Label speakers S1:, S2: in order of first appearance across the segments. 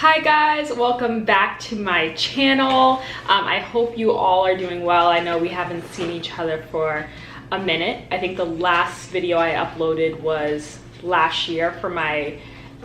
S1: Hi guys, welcome back to my channel. I hope you all are doing well. I know we haven't seen each other for a minute. I think the last video I uploaded was last year for my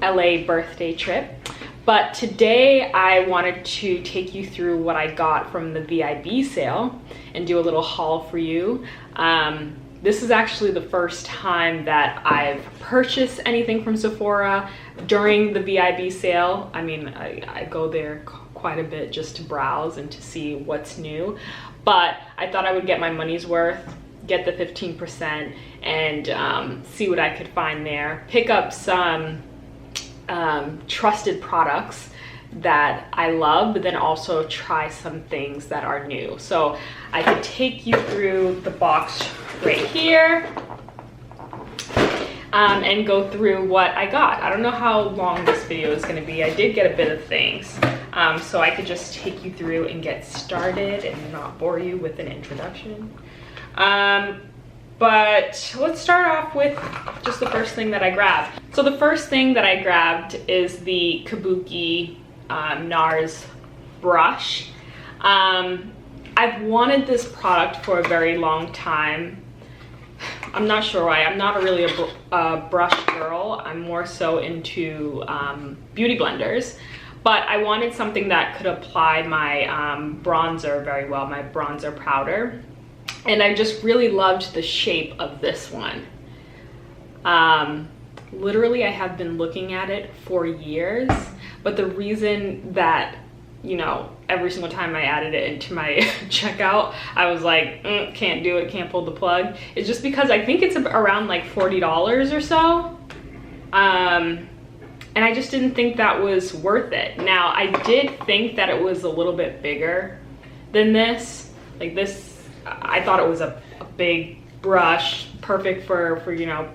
S1: LA birthday trip. But today I wanted to take you through what I got from the VIB sale and do a little haul for you. This is actually the first time that I've purchased anything from Sephora during the VIB sale. I mean, I go there quite a bit just to browse and to see what's new, but I thought I would get my money's worth, get the 15% and see what I could find there. Pick up some trusted products that I love, but then also try some things that are new. So I could take you through the box right here and go through what I got. I don't know how long this video is going to be. I did get a bit of things, so I could just take you through and get started and not bore you with an introduction. But let's start off with just the first thing that I grabbed. So the first thing that I grabbed is the Kabuki NARS Brush. I've wanted this product for a very long time. I'm not sure why. I'm not really a brush girl. I'm more so into beauty blenders. But I wanted something that could apply my bronzer very well, my bronzer powder. And I just really loved the shape of this one. Literally, I have been looking at it for years, but the reason that, you know, every single time I added it into my checkout, I was like, can't do it, can't pull the plug, is just because I think it's around like $40 or so. And I just didn't think that was worth it. Now, I did think that it was a little bit bigger than this. Like this, I thought it was a big brush, perfect for you know,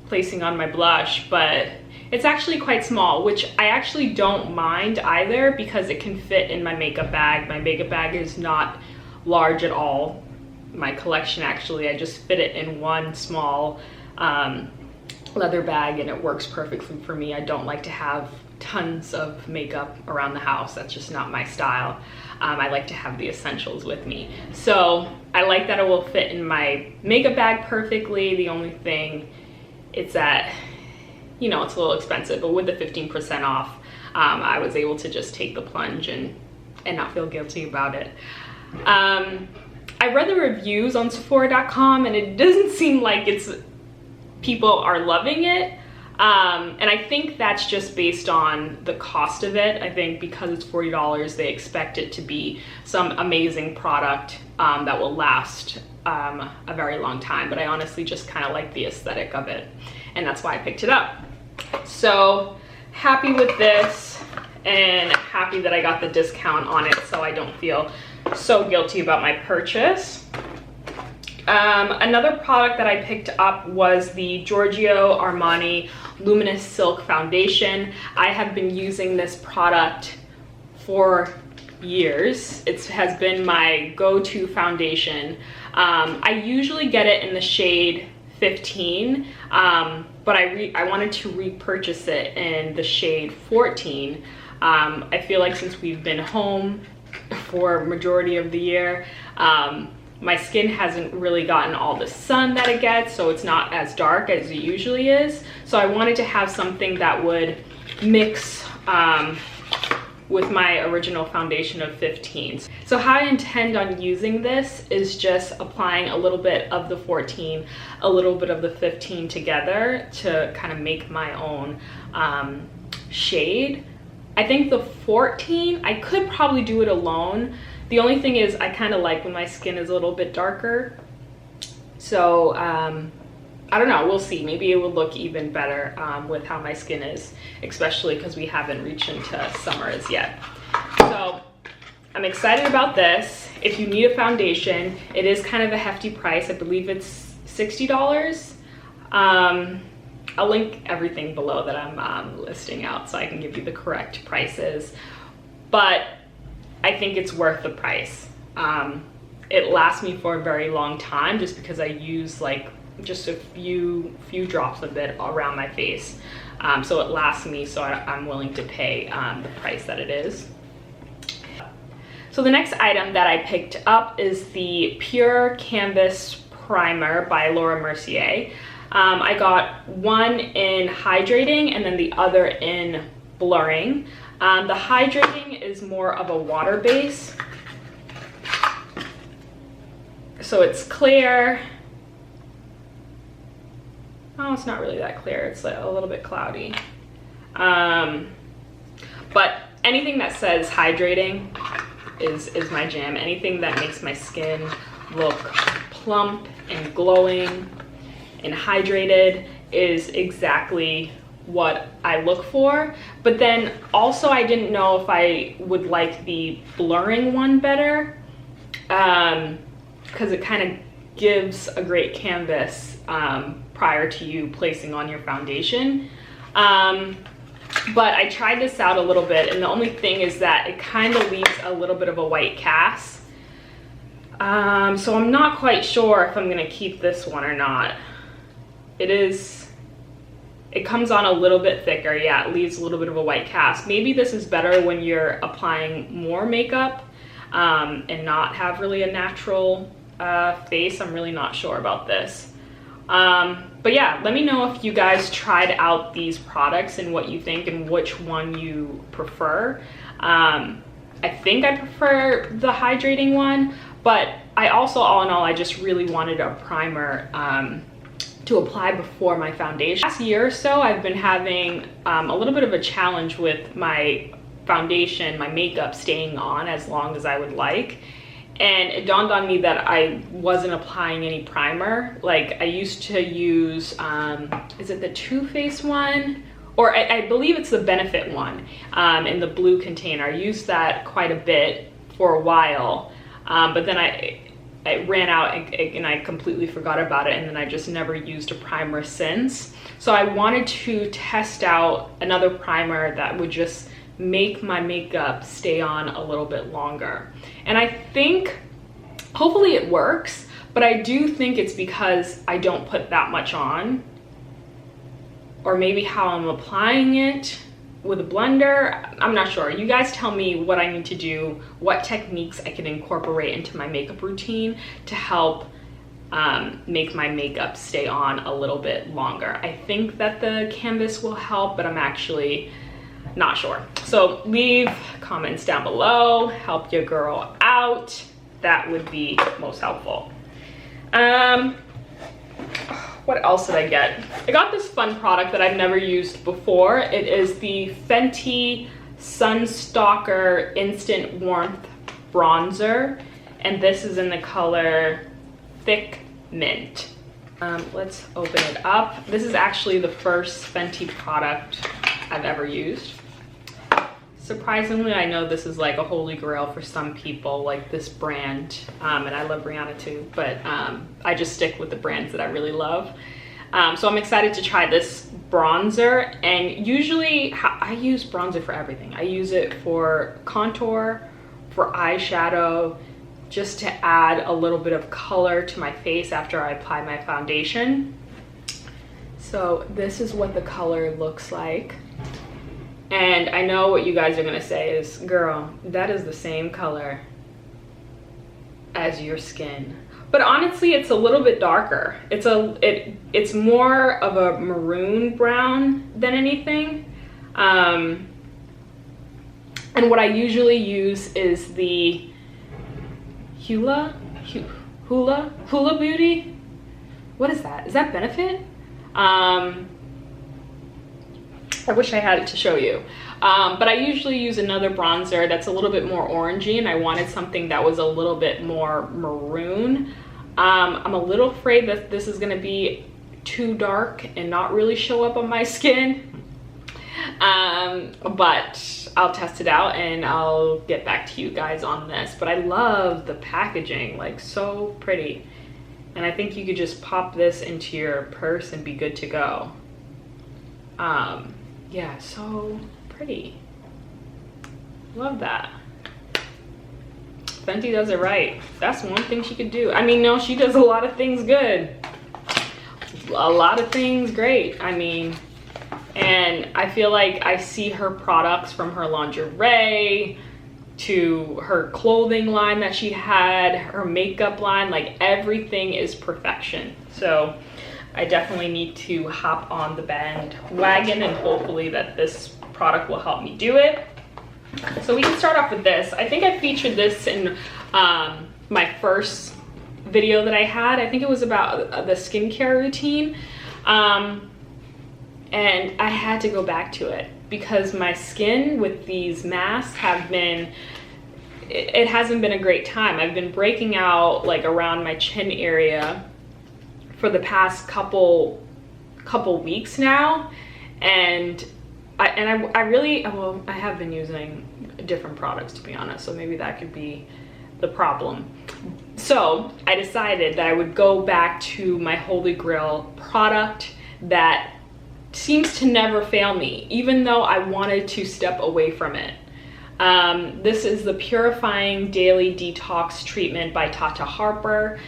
S1: placing on my blush, but it's actually quite small, which I actually don't mind either because it can fit in my makeup bag. My makeup bag is not large at all. My collection, actually, I just fit it in one small leather bag and it works perfectly for me. I don't like to have tons of makeup around the house. That's just not my style. I like to have the essentials with me. So I like that it will fit in my makeup bag perfectly. The only thing, it's that, you know, it's a little expensive, but with the 15% off, I was able to just take the plunge and not feel guilty about it. I read the reviews on Sephora.com and it doesn't seem like people are loving it. And I think that's just based on the cost of it. I think because it's $40, they expect it to be some amazing product that will last a very long time. But I honestly just kind of like the aesthetic of it, and that's why I picked it up. So happy with this and happy that I got the discount on it so I don't feel so guilty about my purchase. Another product that I picked up was the Giorgio Armani Luminous Silk Foundation. I have been using this product for years. It has been my go-to foundation. I usually get it in the shade 15, but I wanted to repurchase it in the shade 14. I feel like since we've been home for majority of the year, my skin hasn't really gotten all the sun that it gets, so it's not as dark as it usually is. So I wanted to have something that would mix with my original foundation of 15. So how I intend on using this is just applying a little bit of the 14, a little bit of the 15 together to kind of make my own shade. I think the 14, I could probably do it alone. The only thing is I kind of like when my skin is a little bit darker. So I don't know, we'll see. Maybe it will look even better with how my skin is, especially because we haven't reached into summer as yet. So I'm excited about this. If you need a foundation, it is kind of a hefty price. I believe it's $60. I'll link everything below that I'm listing out so I can give you the correct prices. But I think it's worth the price. It lasts me for a very long time just because I use like just a few drops of it around my face. So it lasts me, so I'm willing to pay the price that it is. So the next item that I picked up is the Pure Canvas Primer by Laura Mercier. I got one in hydrating and then the other in blurring. The hydrating is more of a water base. So it's clear. Oh, it's not really that clear. It's a little bit cloudy. But anything that says hydrating is my jam. Anything that makes my skin look plump and glowing and hydrated is exactly what I look for. But then also I didn't know if I would like the blurring one better, because it kind of gives a great canvas prior to you placing on your foundation. But I tried this out a little bit, and the only thing is that it kind of leaves a little bit of a white cast. So I'm not quite sure if I'm gonna keep this one or not. It comes on a little bit thicker. Yeah, it leaves a little bit of a white cast. Maybe this is better when you're applying more makeup and not have really a natural face. I'm really not sure about this. But yeah, let me know if you guys tried out these products and what you think and which one you prefer. I think I prefer the hydrating one, but I also, all in all, I just really wanted a primer to apply before my foundation. Last year or so, I've been having a little bit of a challenge with my foundation, my makeup staying on as long as I would like. And it dawned on me that I wasn't applying any primer. Like I used to use, is it the Too Faced one? Or I believe it's the Benefit one in the blue container. I used that quite a bit for a while, but then I ran out and I completely forgot about it, and then I just never used a primer since. So I wanted to test out another primer that would just make my makeup stay on a little bit longer. And I think hopefully it works, but I do think it's because I don't put that much on, or maybe how I'm applying it with a blender. I'm not sure. You guys tell me what I need to do, what techniques I can incorporate into my makeup routine to help make my makeup stay on a little bit longer. I think that the canvas will help, but I'm actually not sure. So leave comments down below, help your girl out. That would be most helpful. What else did I get? I got this fun product that I've never used before. It is the Fenty Sunstalker Instant Warmth Bronzer, and this is in the color Thick Mint. Let's open it up. This is actually the first Fenty product I've ever used. Surprisingly, I know this is like a holy grail for some people, like this brand, and I love Rihanna too, but I just stick with the brands that I really love. So I'm excited to try this bronzer, and usually I use bronzer for everything. I use it for contour, for eyeshadow, just to add a little bit of color to my face after I apply my foundation. So this is what the color looks like. And I know what you guys are gonna say is, girl, that is the same color as your skin. But honestly, it's a little bit darker. It's more of a maroon brown than anything. And what I usually use is the Hula Beauty. What is that? Is that Benefit? I wish I had it to show you. But I usually use another bronzer that's a little bit more orangey, and I wanted something that was a little bit more maroon. I'm a little afraid that this is gonna be too dark and not really show up on my skin. But I'll test it out and I'll get back to you guys on this. But I love the packaging, like so pretty. And I think you could just pop this into your purse and be good to go. Yeah, so pretty. Love that. Fenty does it right. That's one thing she could do. I mean, no, she does a lot of things good. A lot of things great. I mean, And I feel like I see her products from her lingerie to her clothing line that she had, her makeup line, like everything is perfection. So I definitely need to hop on the bandwagon, and hopefully that this product will help me do it. So we can start off with this. I think I featured this in my first video that I had. I think it was about the skincare routine. And I had to go back to it because my skin with these masks have been, it hasn't been a great time. I've been breaking out like around my chin area for the past couple weeks now, and I really, well, I have been using different products, to be honest, so maybe that could be the problem. So I decided that I would go back to my holy grail product that seems to never fail me, even though I wanted to step away from it. This is the Purifying Daily Detox Treatment by Tatra Harper.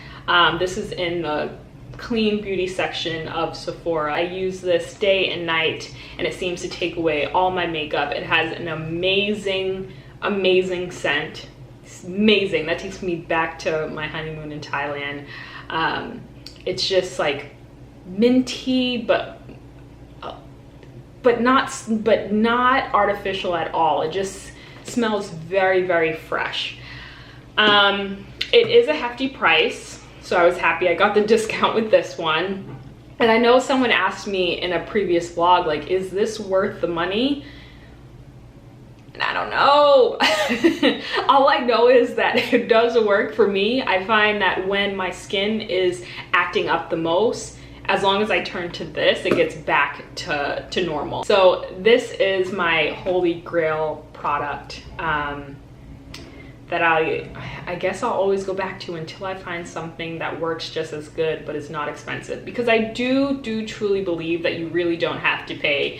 S1: This is in the clean beauty section of Sephora. I use this day and night, and it seems to take away all my makeup. It has an amazing scent. It's amazing. That takes me back to my honeymoon in Thailand. It's just like minty, but not artificial at all. It just smells very fresh. It is a hefty price, so I was happy I got the discount with this one. And I know someone asked me in a previous vlog, like, is this worth the money? And I don't know. All I know is that it does work for me. I find that when my skin is acting up the most, as long as I turn to this, it gets back to normal. So this is my holy grail product that I guess I'll always go back to until I find something that works just as good but is not expensive, because I do truly believe that you really don't have to pay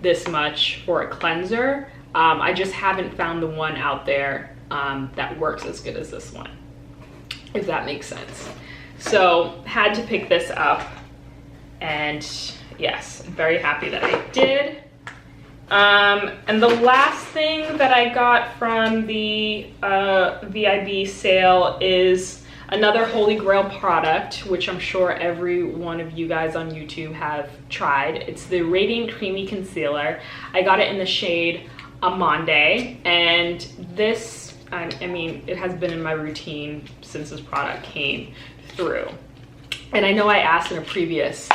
S1: this much for a cleanser. I just haven't found the one out there that works as good as this one, if that makes sense. So had to pick this up, and yes, I'm very happy that I did. And the last thing that I got from the VIB sale is another holy grail product, which I'm sure every one of you guys on YouTube have tried. It's the Radiant Creamy Concealer. I got it in the shade Armani, and this, I mean, it has been in my routine since this product came through. And I know I asked in a previous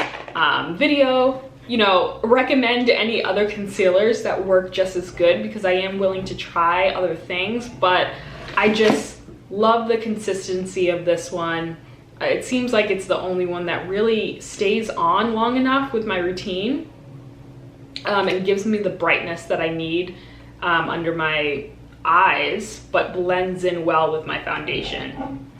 S1: video, you know, recommend any other concealers that work just as good, because I am willing to try other things, but I just love the consistency of this one. It seems like it's the only one that really stays on long enough with my routine, and gives me the brightness that I need under my eyes, but blends in well with my foundation.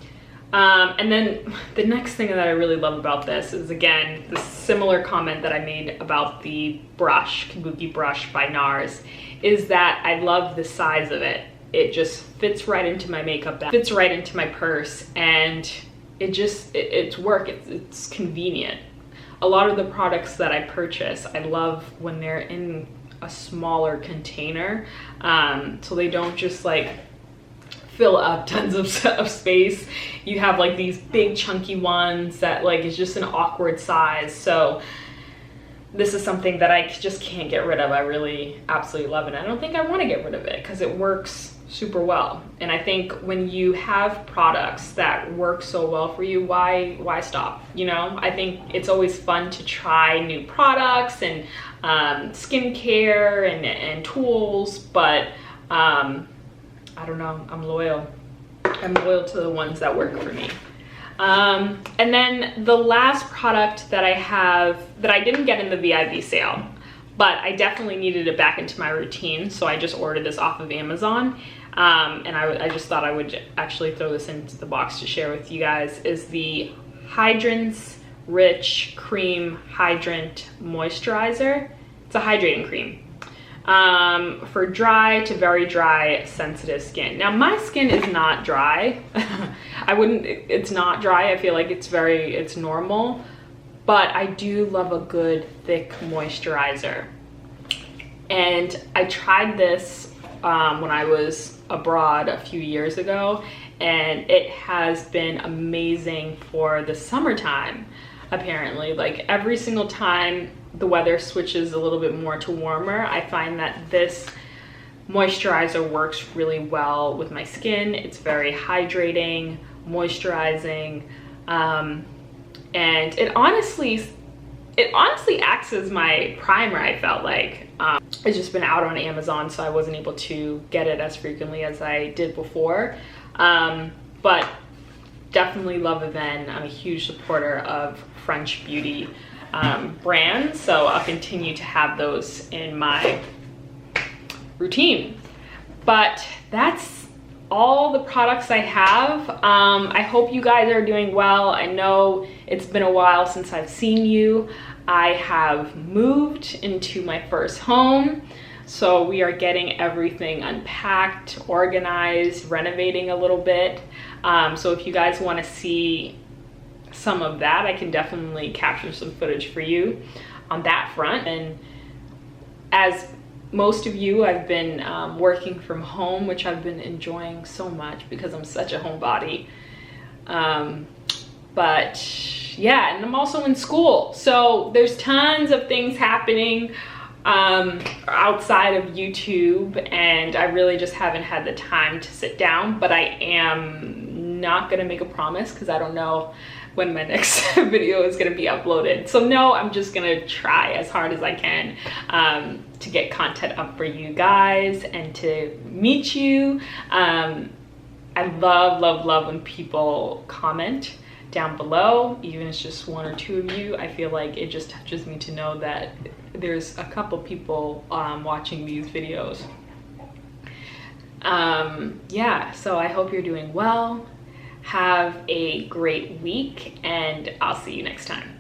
S1: And then the next thing that I really love about this is, again, the similar comment that I made about the brush, Kabuki brush by NARS, is that I love the size of it. It just fits right into my makeup bag, fits right into my purse, and it's work, it's convenient. A lot of the products that I purchase, I love when they're in a smaller container, so they don't just like fill up tons of space. You have like these big chunky ones that like is just an awkward size. So this is something that I just can't get rid of. I really absolutely love it. I don't think I want to get rid of it because it works super well. And I think when you have products that work so well for you, why stop? You know, I think it's always fun to try new products and skincare and tools, but I don't know, I'm loyal to the ones that work for me. And then the last product that I have, that I didn't get in the VIB sale, but I definitely needed it back into my routine, so I just ordered this off of Amazon. And I just thought I would actually throw this into the box to share with you guys, is the Hydrance Rich Cream Hydrant Moisturizer. It's a hydrating cream. For dry to very dry sensitive skin. Now my skin is not dry. It's not dry. I feel like it's normal, but I do love a good thick moisturizer. And I tried this when I was abroad a few years ago, and it has been amazing for the summertime. Apparently, like every single time the weather switches a little bit more to warmer, I find that this moisturizer works really well with my skin. It's very hydrating, moisturizing, and it honestly acts as my primer. I felt like it's just been out on Amazon, so I wasn't able to get it as frequently as I did before, but definitely love it. Then I'm a huge supporter of French beauty brands, so I'll continue to have those in my routine. But that's all the products I have. I hope you guys are doing well. I know it's been a while since I've seen you. I have moved into my first home, so we are getting everything unpacked, organized, renovating a little bit. So if you guys want to see some of that, I can definitely capture some footage for you on that front. And as most of you, I've been working from home, which I've been enjoying so much because I'm such a homebody. But yeah, and I'm also in school, so there's tons of things happening outside of YouTube, and I really just haven't had the time to sit down. But I am not gonna make a promise because I don't know when my next video is gonna be uploaded. So no, I'm just gonna try as hard as I can to get content up for you guys and to meet you. I love when people comment down below, even if it's just one or two of you. I feel like it just touches me to know that there's a couple people watching these videos. Yeah, so I hope you're doing well. Have a great week, and I'll see you next time.